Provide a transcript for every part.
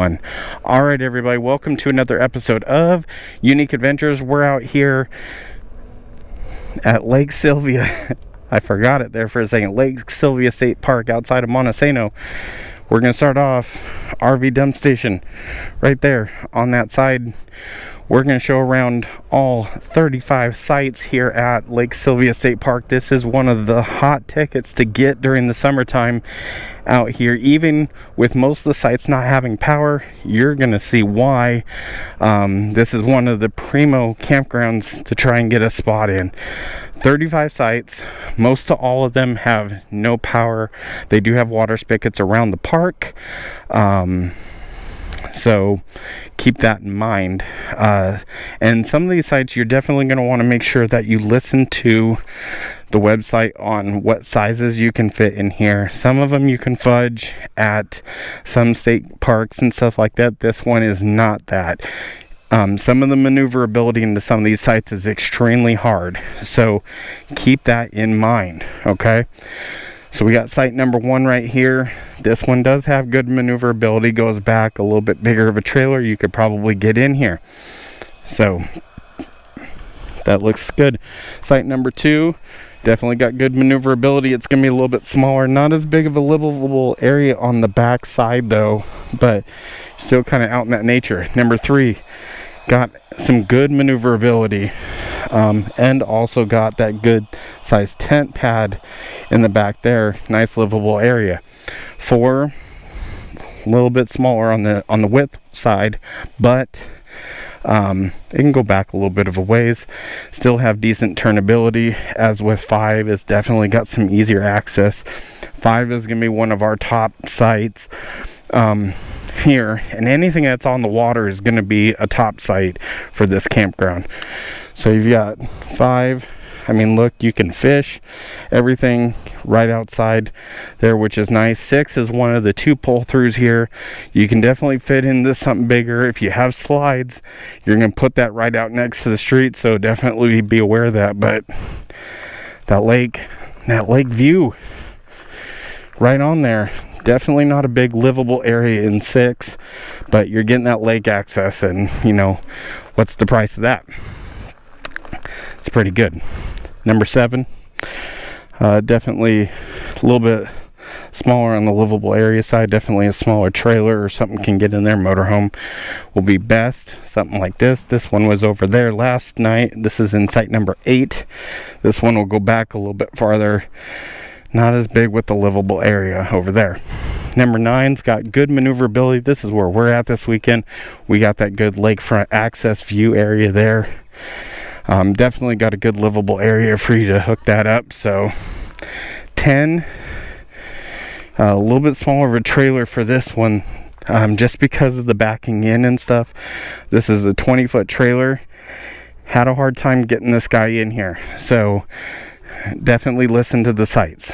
All right, everybody, welcome to another episode of Unique Adventures. We're out here at Lake Sylvia. I forgot it there for a second. Lake Sylvia State Park outside of Montesano. We're going to start off RV dump station right there on that side. We're going to show around all 35 sites here at Lake Sylvia State Park. This is one of the hot tickets to get during the summertime out here. Even with most of the sites not having power, you're going to see why. This is one of the primo campgrounds to try and get a spot in. 35 sites, most of all of them have no power. They do have water spigots around the park. So keep that in mind. And some of these sites, you're definitely going to want to make sure that you listen to the website on what sizes you can fit in here. Some of them you can fudge at some state parks and stuff like that. This one is not that. Some of the maneuverability into some of these sites is extremely hard. So keep that in mind, okay? So we got site number 1 right here. This one does have good maneuverability, goes back a little bit bigger of a trailer. You could probably get in here. So that looks good. Site number 2, definitely got good maneuverability. It's going to be a little bit smaller, not as big of a livable area on the back side though, but still kind of out in that nature. Number 3, got some good maneuverability, and also got that good size tent pad in the back there. Nice livable area. 4, a little bit smaller on the width side, but it can go back a little bit of a ways. Still have decent turnability, as with 5. It's definitely got some easier access. 5 is going to be one of our top sites here, and anything that's on the water is going to be a top site for this campground. So you've got 5. I mean, look, you can fish everything right outside there, which is nice. 6 is one of the 2 pull-throughs here. You can definitely fit into something bigger. If you have slides, you're going to put that right out next to the street, so definitely be aware of that. But that lake view right on there, definitely not a big livable area in 6, but you're getting that lake access, and you know, what's the price of that? It's pretty good. Number 7, definitely a little bit smaller on the livable area side. Definitely a smaller trailer or something can get in there. Motorhome will be best. Something like this. This one was over there last night. This is in site number 8. This one will go back a little bit farther. Not as big with the livable area over there. Number 9's got good maneuverability. This is where we're at this weekend. We got that good lakefront access view area there. Definitely got a good livable area for you to hook that up. So 10, a little bit smaller of a trailer for this one, just because of the backing in and stuff. This is a 20-foot trailer. Had a hard time getting this guy in here, so definitely listen to the sites.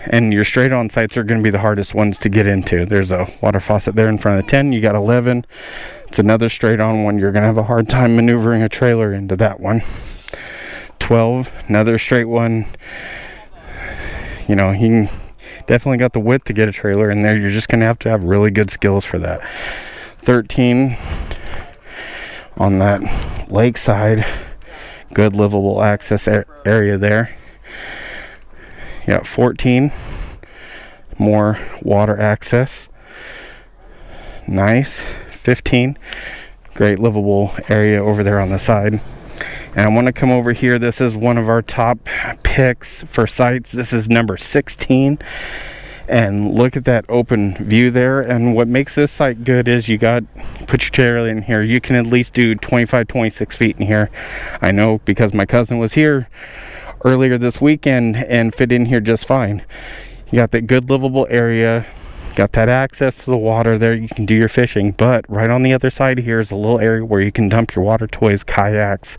And your straight on sites are going to be the hardest ones to get into. There's a water faucet there in front of the 10. You got 11. It's another straight on one. You're going to have a hard time maneuvering a trailer into that one. 12, another straight one. You know, he definitely got the width to get a trailer in there. You're just going to have really good skills for that. 13, on that lakeside, good livable access area there. Yeah, 14, more water access. Nice. 15, great livable area over there on the side. And I want to come over here. This is one of our top picks for sites. This is number 16. And look at that open view there. And what makes this site good is put your chair in here. You can at least do 25-26 feet in here. I know, because my cousin was here earlier this weekend and fit in here just fine. You got that good livable area. Got that access to the water there. You can do your fishing, but right on the other side here is a little area where you can dump your water toys, kayaks,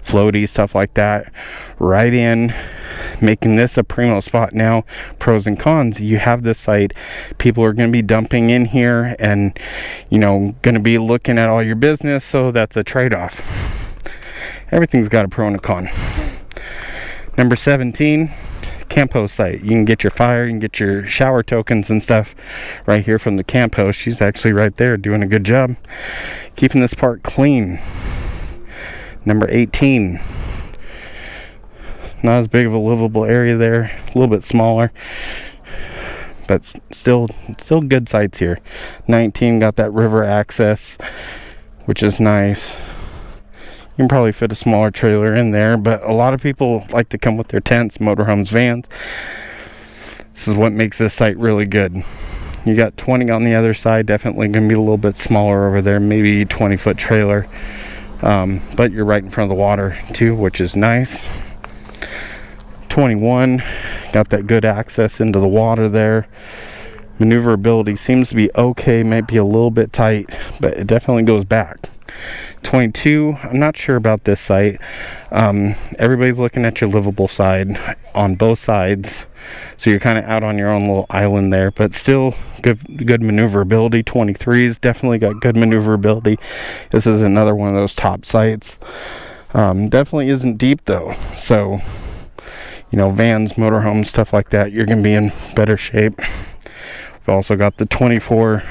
floaties, stuff like that right in, making this a primo spot. Now, pros and cons: you have this site, people are going to be dumping in here and, you know, going to be looking at all your business, so that's a trade-off. Everything's got a pro and a con. Number 17, camp host site. You can get your fire, you can get your shower tokens and stuff right here from the camp host. She's actually right there doing a good job keeping this park clean. Number 18. Not as big of a livable area there, a little bit smaller, but still good sites here. 19 got that river access, which is nice. You can probably fit a smaller trailer in there, but a lot of people like to come with their tents, motorhomes, vans. This is what makes this site really good. You got 20 on the other side, definitely gonna be a little bit smaller over there, maybe 20-foot trailer, but you're right in front of the water too, which is nice. 21 got that good access into the water there. Maneuverability seems to be okay, might be a little bit tight, but it definitely goes back. 22, I'm not sure about this site. Everybody's looking at your livable side on both sides, so you're kind of out on your own little island there, but still good maneuverability. 23's definitely got good maneuverability. This is another one of those top sites. Definitely isn't deep though, so you know, vans, motorhomes, stuff like that, you're gonna be in better shape. We've also got the 24,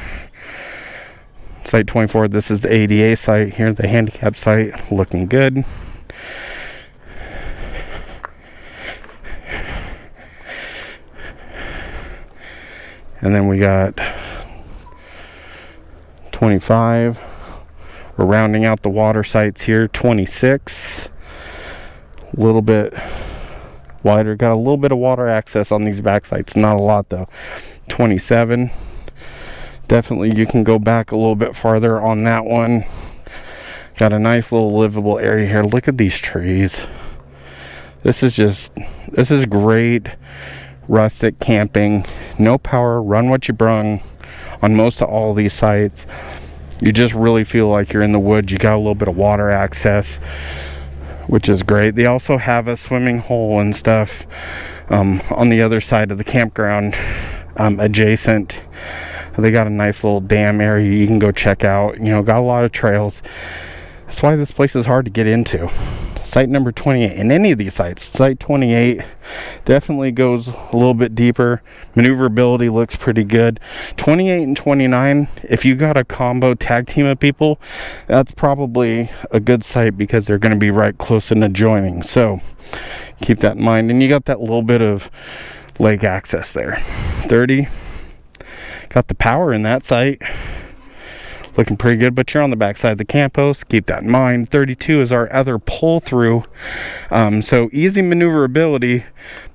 site 24. This is the ADA site here, the handicap site, looking good. And then we got 25. We're rounding out the water sites here. 26, a little bit wider, got a little bit of water access on these back sites, not a lot though. 27, definitely you can go back a little bit farther on that one. Got a nice little livable area here. Look at these trees. This is great rustic camping. No power, run what you brung on most of all these sites. You just really feel like you're in the woods. You got a little bit of water access, which is great. They also have a swimming hole and stuff on the other side of the campground, adjacent. They got a nice little dam area you can go check out. You know, got a lot of trails. That's why this place is hard to get into. Site number 28, in any of these sites, site 28 definitely goes a little bit deeper. Maneuverability looks pretty good. 28 and 29, if you got a combo tag team of people, that's probably a good site because they're going to be right close and adjoining. So keep that in mind. And you got that little bit of lake access there. 30, got the power in that site. Looking pretty good, but you're on the backside of the camp host. Keep that in mind. 32 is our other pull through. So easy maneuverability,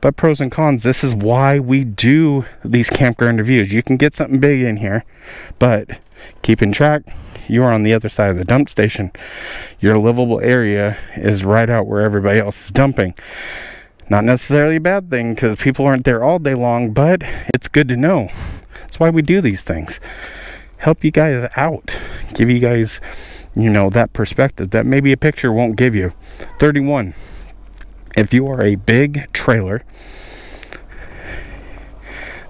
but pros and cons. This is why we do these campground reviews. You can get something big in here, but keeping track, you are on the other side of the dump station. Your livable area is right out where everybody else is dumping. Not necessarily a bad thing because people aren't there all day long, but it's good to know. That's why we do these things. Help you guys out, give you guys, you know, that perspective that maybe a picture won't give you. 31, if you are a big trailer,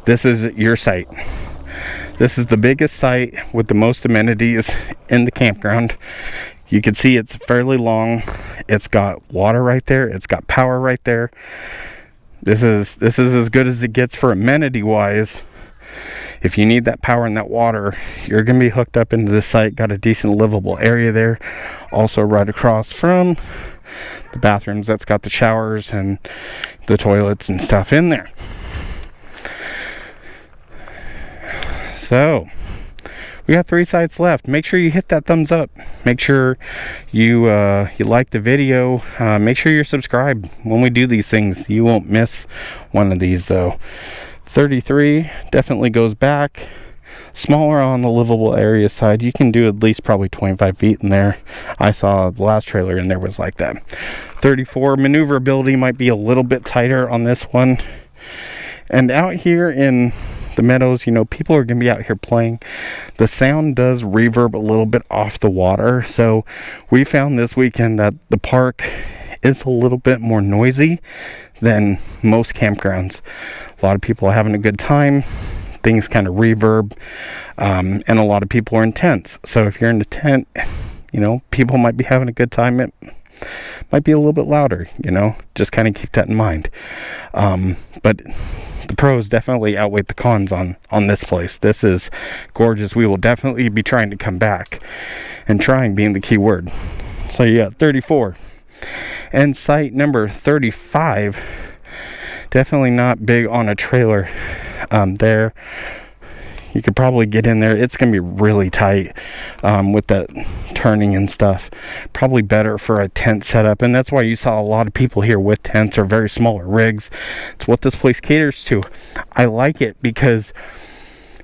this is your site. This is the biggest site with the most amenities in the campground. You can see it's fairly long. It's got water right there, it's got power right there. This is as good as it gets for amenity wise. If you need that power and that water, you're going to be hooked up into this site. Got a decent livable area there. Also right across from the bathrooms, that's got the showers and the toilets and stuff in there. So we got 3 sites left. Make sure you hit that thumbs up. Make sure you like the video. Make sure you're subscribed. When we do these things, you won't miss one of these though. 33 definitely goes back. Smaller on the livable area side. You can do at least probably 25 feet in there. I saw the last trailer in there was like that. 34, maneuverability might be a little bit tighter on this one. And out here in the meadows, you know, people are going to be out here playing. The sound does reverb a little bit off the water. So we found this weekend that the park is a little bit more noisy than most campgrounds. A lot of people are having a good time. Things kind of reverb, and a lot of people are in tents. So if you're in the tent, you know, people might be having a good time. might be a little bit louder, you know, just kind of keep that in mind. But the pros definitely outweigh the cons on this place. This is gorgeous. We will definitely be trying to come back, and trying being the key word. So yeah, 34. And site number 35, definitely not big on a trailer. There you could probably get in there. It's gonna be really tight with that turning and stuff. Probably better for a tent setup, and that's why you saw a lot of people here with tents or very smaller rigs. It's what this place caters to. I like it because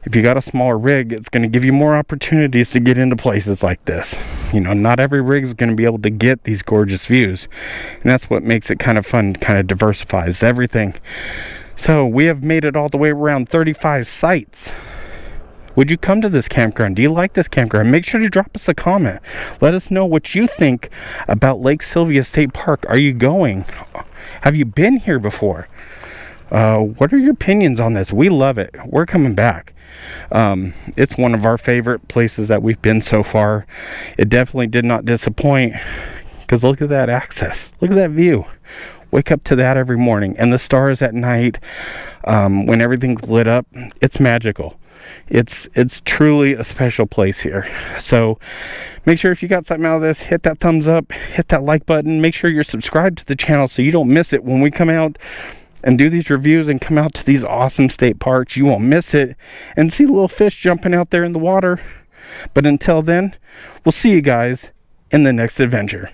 if you got a smaller rig, it's going to give you more opportunities to get into places like this. You know, not every rig is going to be able to get these gorgeous views, and that's what makes it kind of fun, kind of diversifies everything. So we have made it all the way around 35 sites. Would you come to this campground? Do you like this campground? Make sure to drop us a comment. Let us know what you think about Lake Sylvia State Park. Are you going? Have you been here before? What are your opinions on this? We love it. We're coming back. It's one of our favorite places that we've been so far. It definitely did not disappoint, because look at that access. Look at that view. Wake up to that every morning, and the stars at night, when everything's lit up. It's magical. It's truly a special place here. So make sure if you got something out of this, hit that thumbs up, hit that like button. Make sure you're subscribed to the channel so you don't miss it when we come out and do these reviews and come out to these awesome state parks. You won't miss it, and see little fish jumping out there in the water. But until then, we'll see you guys in the next adventure.